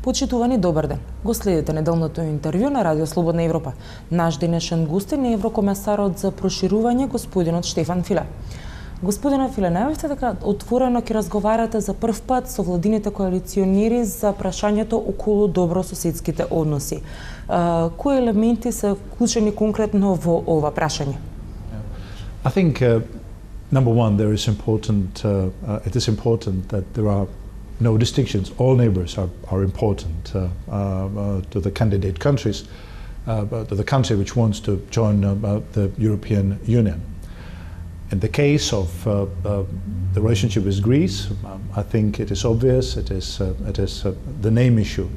Почитувани, добар ден. Го следите неделното интервју на Радио Слободна Европа. Наш денешен гостин е еврокомесарот за проширување, господинот Штефан Филе. Господине Филе, најавивте дека отворено ќе разговарате за прв пат со владините коалиционери за прашањето околу добрососедските односи. Кои елементи се вклучени конкретно во ова прашање? I think number one, it is important that there are no distinctions. All neighbors are important to the candidate countries, to the country which wants to join the European Union. In the case of the relationship with Greece, I think it is obvious. It is the name issue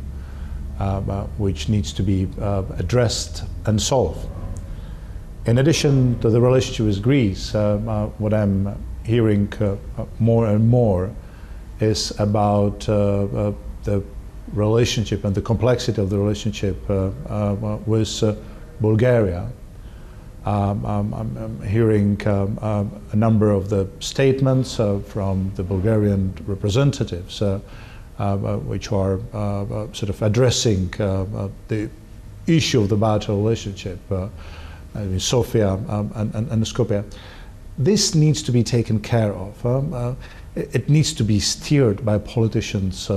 which needs to be addressed and solved. In addition to the relationship with Greece, what I'm hearing more and more is about the relationship and the complexity of the relationship with Bulgaria. I'm hearing a number of the statements from the Bulgarian representatives which are sort of addressing the issue of the bilateral relationship in Sofia and Skopje. This needs to be taken care of. It needs to be steered by politicians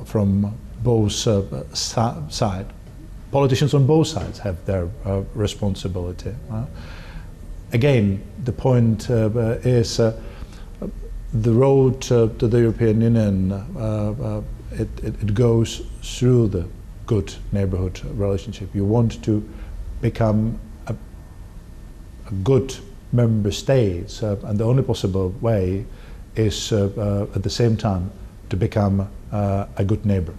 from both sides. Politicians on both sides have their responsibility. Again, the point is the road to the European Union, it goes through the good neighborhood relationship. You want to become a good member state, and the only possible way is at the same time to become a good neighbor.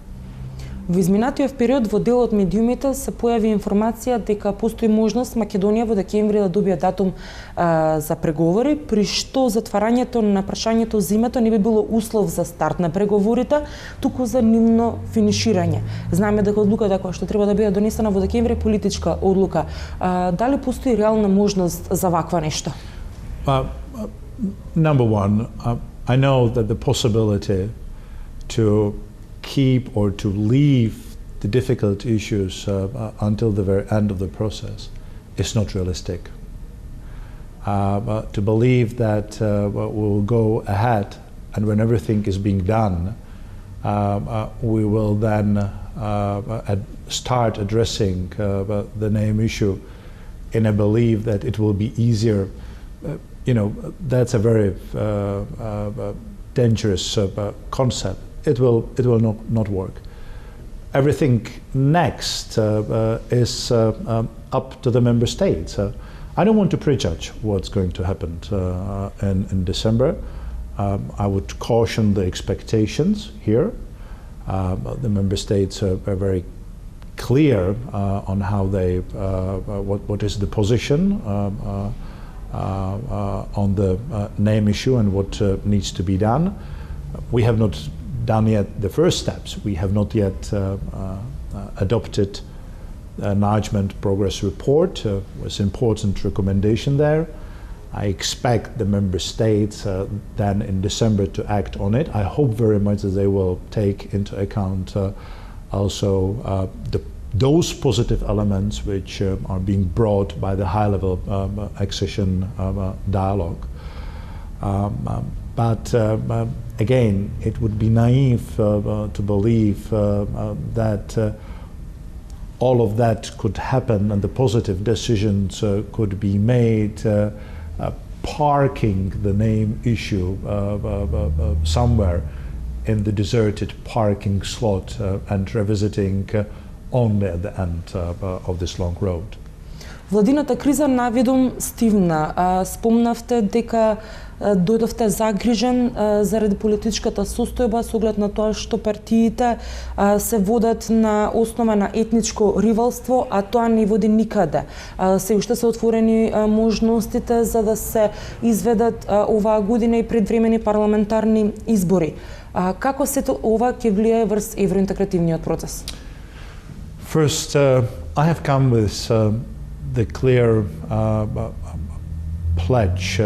Во изминатиот период во дел од медиумите се појави информација дека постои можност Македонија во декември да добие датум за преговори, при што затварањето на прашањето земјата не би било услов за старт на преговорите, туку за нивно финиширање. Знаеме дека одлуката која што треба да биде донесена во декември е политичка одлука. Дали постои реална можност за ваква нешто? Number one, I know that the possibility to keep or to leave the difficult issues until the very end of the process is not realistic. To believe that we'll go ahead and when everything is being done, we will then start addressing the name issue in a belief that it will be easier. That's a very dangerous concept. It will not work. Everything next is up to the member states. I don't want to prejudge what's going to happen in December. I would caution the expectations here. The member states are very clear on how they what is the position on the name issue and what needs to be done. We have not done yet the first steps. We have not yet adopted an enlargement progress report with important recommendation there. I expect the member states then in December to act on it. I hope very much that they will take into account also those positive elements which are being brought by the high-level accession dialogue. But again, it would be naive to believe that all of that could happen and the positive decisions could be made parking the name issue somewhere in the deserted parking slot and revisiting only at the end of this long road. Владината криза наведом стивна. Спомнавте дека дојдовте загрижен заради политичката состојба со оглед на тоа што партиите се водат на основа на етничко ривалство, а тоа не води никаде. Се уште се отворени можностите за да се изведат оваа година и предвремени парламентарни избори. Како сето ова ќе влијае врз евроинтегративниот процес? First, I have come with the clear pledge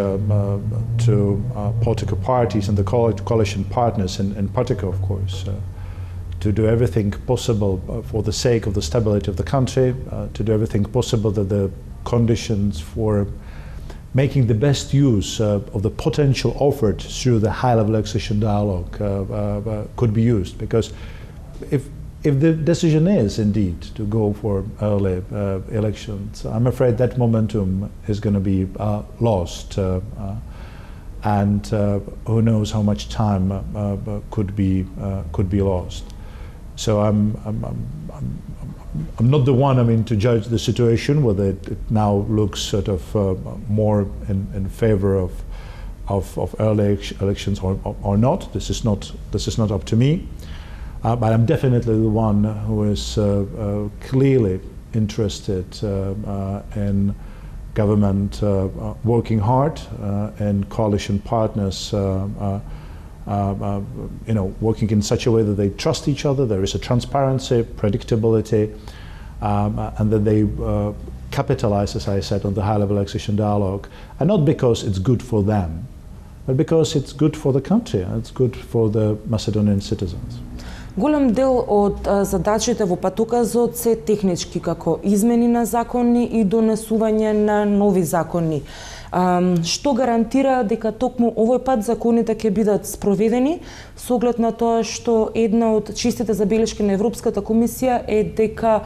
to political parties and the coalition partners, in particular, of course, to do everything possible for the sake of the stability of the country, to do everything possible that the conditions for making the best use of the potential offered through the high-level accession dialogue could be used. Because if the decision is indeed to go for early elections, I'm afraid that momentum is going to be lost, and who knows how much time could be lost. So I'm not the one, to judge the situation whether it now looks sort of more in favor of early elections or not. This is not up to me. But I'm definitely the one who is clearly interested in government working hard, and coalition partners working in such a way that they trust each other, there is a transparency, predictability, and that they capitalize, as I said, on the high-level accession dialogue, and not because it's good for them, but because it's good for the country, and it's good for the Macedonian citizens. Голем дел од задачите во патоказот се технички, како измени на закони и донесување на нови закони. Што гарантира дека токму овој пат законите ќе бидат спроведени, со оглед на тоа што една од честите забелешки на Европската комисија е дека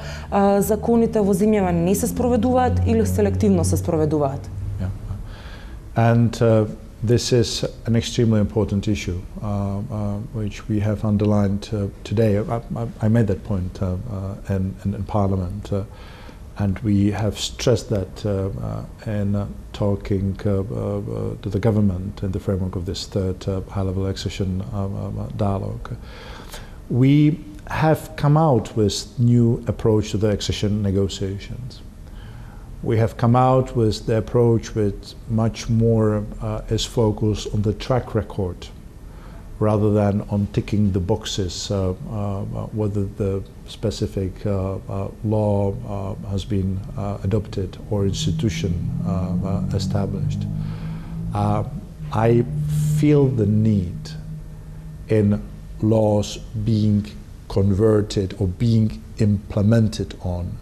законите во земјава не се спроведуваат или селективно се спроведуваат. And this is an extremely important issue, which we have underlined today. I made that point in Parliament, and we have stressed that in talking to the government in the framework of this third high-level accession dialogue. We have come out with new approach to the accession negotiations. We have come out with the approach which much more is focused on the track record rather than on ticking the boxes, whether the specific law has been adopted or institution established. I feel the need in laws being converted or being implemented on,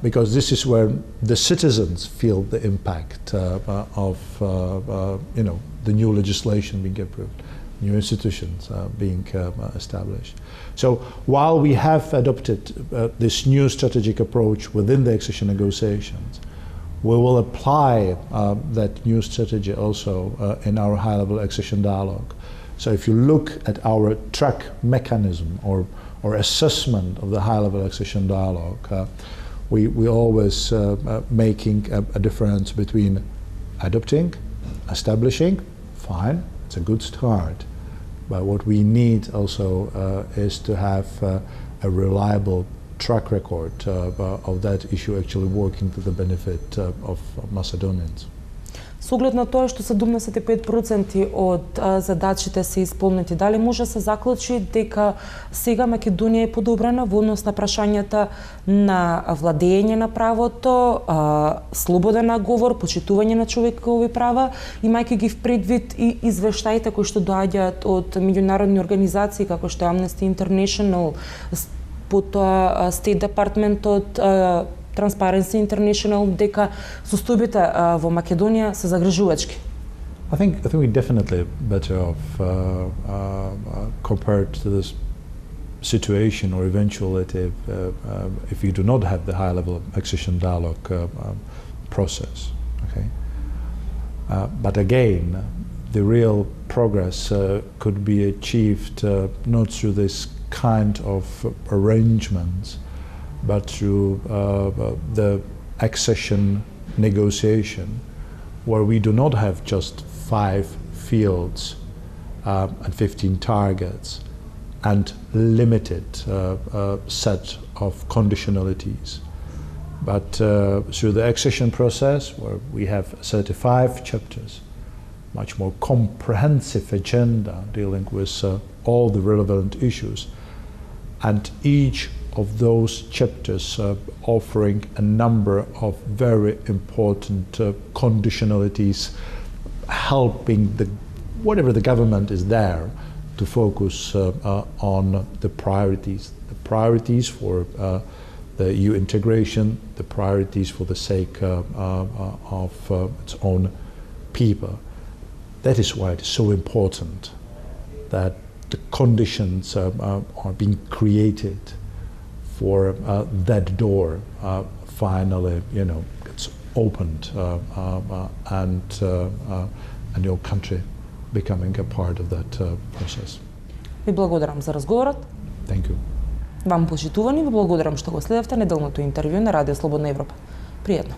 because this is where the citizens feel the impact of the new legislation being approved, new institutions being established. So while we have adopted this new strategic approach within the accession negotiations, we will apply that new strategy also in our high-level accession dialogue. So if you look at our track mechanism or assessment of the high-level accession dialogue, we always making a difference between adopting, establishing, fine, it's a good start. But what we need also is to have a reliable track record of that issue actually working to the benefit of Macedonians. Со оглед на тоа што 75% од задачите се исполнети, дали може се заклучи дека сега Македонија е подобрена во однос на прашањата на владење на правото, слободен говор, почитување на човекови права, имајќи ги в предвид и извештаите кои што доаѓаат од меѓународни организации како што Amnesty International, потоа State Department од Transparency International, дека состојбите во Македонија се загрижувачки. I think we're definitely better off compared to this situation or eventuality if you do not have the high-level accession dialogue process. Okay, but again, the real progress could be achieved not through this kind of arrangements, but through the accession negotiation, where we do not have just 5 fields and 15 targets and limited set of conditionalities, but through the accession process, where we have 35 chapters, much more comprehensive agenda dealing with all the relevant issues, and each of those chapters offering a number of very important conditionalities, helping whatever the government is there to focus on the priorities for the EU integration, the priorities for the sake of its own people. That is why it is so important that the conditions are being created for that door finally, gets opened and your country becoming a part of that process. Ви благодарам за разговорот. Thank you. Вам почитувани, ви благодарам што го следевте неделното интервју на Радио Слободна Европа. Пријатно.